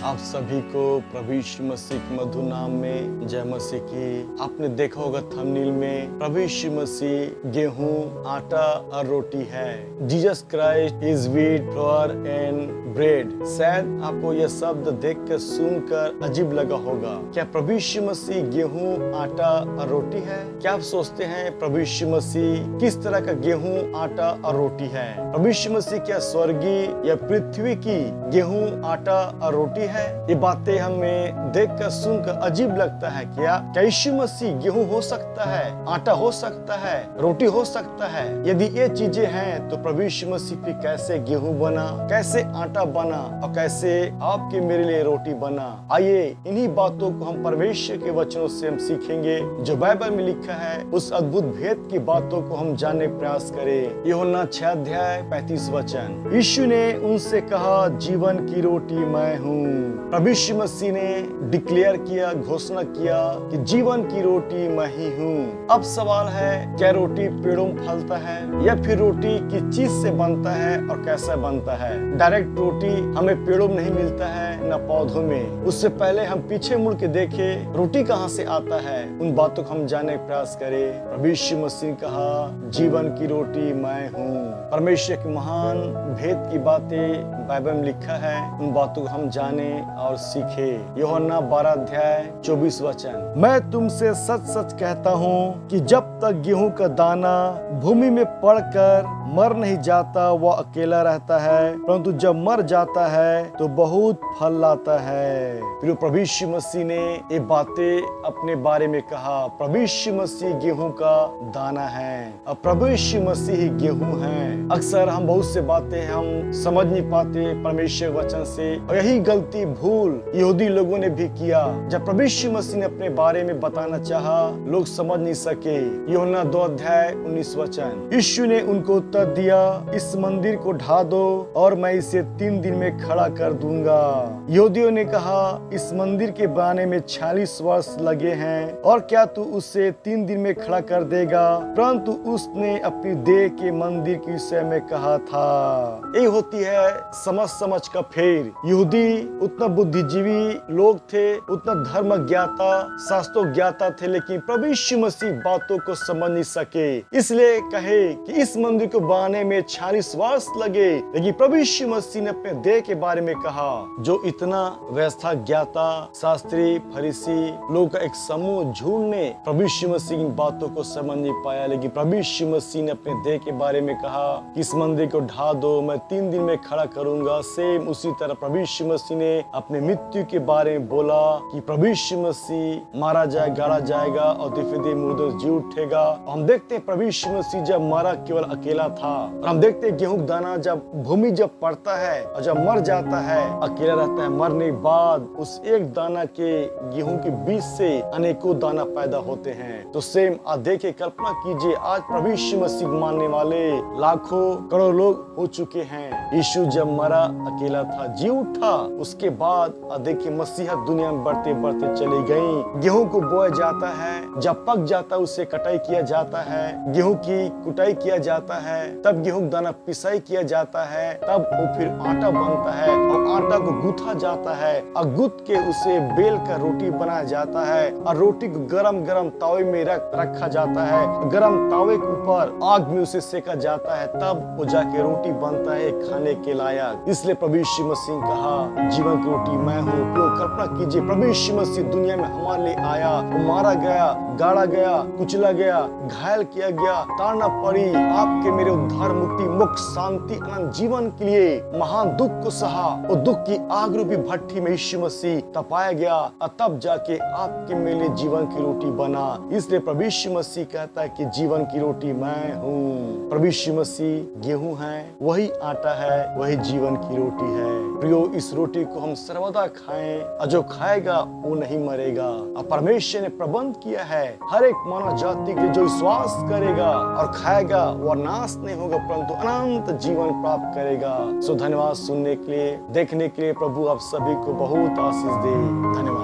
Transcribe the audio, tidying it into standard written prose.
आप सभी को प्रभु यीशु मसीह के मधुर नाम में जय मसीह की। आपने देखा होगा थंबनेल में प्रभु यीशु मसीह गेहूं, आटा और रोटी है। Jesus Christ is wheat, floor and bread. शायद आपको यह शब्द देखकर सुनकर अजीब लगा होगा। क्या प्रभु यीशु मसीह गेहूं, आटा और रोटी है? क्या आप सोचते हैं प्रभु यीशु मसीह किस तरह का गेहूं, आटा और रोटी है? प्रभु यीशु मसीह क्या स्वर्गीय या पृथ्वी की गेहूं, आटा और रोटी है? ये बातें हमें देखकर सुनकर अजीब लगता है। क्या यीशु मसीह गेहूं हो सकता है, आटा हो सकता है, रोटी हो सकता है? यदि ये चीजें हैं तो प्रभु यीशु मसीह फिर कैसे गेहूं बना, कैसे आटा बना और कैसे आपके मेरे लिए रोटी बना? आइए इन्हीं बातों को हम परमेश्वर के वचनों से हम सीखेंगे जो बाइबल में लिखा है। उस अद्भुत भेद की बातों को हम जानने प्रयास करें। यूहन्ना 6 अध्याय 35 वचन। यीशु ने उनसे कहा, जीवन की रोटी मैं हूँ। प्रभु यीशु मसीह ने डिक्लेयर किया, घोषणा किया कि जीवन की रोटी मैं ही हूँ। अब सवाल है, क्या रोटी पेड़ों में फलता है या फिर रोटी किस चीज से बनता है और कैसा बनता है? डायरेक्ट रोटी हमें पेड़ों में नहीं मिलता है न पौधों में। उससे पहले हम पीछे मुड़ के देखें रोटी कहाँ से आता है, उन बातों को हम जानने का प्रयास करें। प्रभु यीशु मसीह ने कहा, जीवन की रोटी मैं हूँ। परमेश्वर के महान भेद की बातें बाइबल में लिखा है, उन बातों को हम जाने और सीखे। यूहन्ना 12 अध्याय 24 वचन। मैं तुमसे सच सच कहता हूँ कि जब तक गेहूं का दाना भूमि में पड़कर मर नहीं जाता वह अकेला रहता है, परंतु जब मर जाता है तो बहुत फल लाता है। फिर प्रभु यीशु मसीह ने ये बातें अपने बारे में कहा। प्रभु यीशु मसीह गेहूं का दाना है और प्रभु यीशु मसीह ही गेहूं है। अक्सर हम बहुत से बातें हम समझ नहीं पाते परमेश्वर वचन से, और यही गलती भूल यहूदी लोगों ने भी किया। जब प्रभु यीशु मसीह ने अपने बारे में बताना चाहा, लोग समझ नहीं सके। यूहन्ना 2 अध्याय 19 वचन। यीशु ने उनको उत्तर दिया, इस मंदिर को ढा दो और मैं इसे 3 दिन में खड़ा कर दूंगा। यहूदियों ने कहा, इस मंदिर के बनाने में 46 वर्ष लगे हैं और क्या तू उसे 3 दिन में खड़ा कर देगा? परंतु उसने अपनी देह के मंदिर के विषय में कहा था। ये होती है समझ का फेर। यहूदी उतना बुद्धिजीवी लोग थे, उतना धर्म ज्ञाता, शास्त्रों ज्ञाता थे, लेकिन प्रभु यीशु मसीह बातों को समझ नहीं सके। इसलिए कहे कि इस मंदिर को बनाने में 46 वर्ष लगे, लेकिन प्रभु यीशु मसीह ने अपने देह के बारे में कहा। जो इतना व्यवस्था ज्ञाता, शास्त्री, फरीसी लोग का एक समूह झूठ ने प्रभु यीशु मसीह की बातों को समझ नहीं पाया, लेकिन प्रभु यीशु मसीह ने अपने देह के बारे में कहा कि इस मंदिर को ढा दो, मैं 3 दिन में खड़ा करूंगा। सेम उसी तरह प्रभु यीशु मसीह ने अपने मृत्यु के बारे में बोला कि प्रभु यीशु मसीह मारा जाए, गाड़ा जाएगा और तीसरे दिन मुर्दों जी उठेगा। हम देखते हैं प्रभु यीशु मसीह जब मरा केवल अकेला था, और हम देखते हैं गेहूं दाना जब भूमि जब पड़ता है और जब मर जाता है अकेला रहता है। मरने के बाद उस एक दाना के गेहूं के बीच से अनेकों दाना पैदा होते हैं। तो सेम आज देखिए, कल्पना कीजिए, आज प्रभु यीशु मसीह मानने वाले लाखों करोड़ लोग हो चुके हैं। यीशु जब मरा अकेला था, जी उठा, उसके बाद देखिए मसीहा दुनिया में बढ़ते बढ़ते चली गई। गेहूं को बोया जाता है, जब पक जाता है उसे कटाई किया जाता है, गेहूं की कुटाई किया जाता है, तब गेहूं दाना पिसाई किया जाता है, तब वो फिर आटा बनता है और आटा को गूथा जाता है और गूथ के उसे बेल कर रोटी बनाया जाता है और रोटी को गरम गरम तावे में रखा जाता है। गरम तावे के ऊपर आग में उसे सेका जाता है, तब वो जाके रोटी बनता है खाने के लायक। इसलिए प्रभु यीशु मसीह ने कहा, जीवन की रोटी मैं हूँ। कल्पना कीजिए, प्रभु यीशु मसीह दुनिया में हमारे लिए आया, वो मारा गया, गाड़ा गया, कुचला गया, घायल किया गया, ताड़ना पड़ी, आपके मेरे उद्धार, मुक्ति, मोक्ष, शांति, अनंत जीवन के लिए महान दुख को सहा। वो दुख की आग रूपी भट्टी में यीशु मसीह तपाया गया और तब जाके आपके मेरे लिए जीवन की रोटी बना। इसलिए प्रभु यीशु मसीह कहता है कि जीवन की रोटी मैं हूँ। प्रभु यीशु मसीह गेहूं है, वही आटा है, वही जीवन की रोटी है। प्रियो, इस रोटी को हम सर्वदा खाएं और जो खाएगा वो नहीं मरेगा। और परमेश्वर ने प्रबंध किया है, हर एक मानव जाति के जो विश्वास करेगा और खाएगा वह नाश नहीं होगा परंतु अनंत जीवन प्राप्त करेगा। सो धन्यवाद सुनने के लिए, देखने के लिए। प्रभु आप सभी को बहुत आशीष दे। धन्यवाद।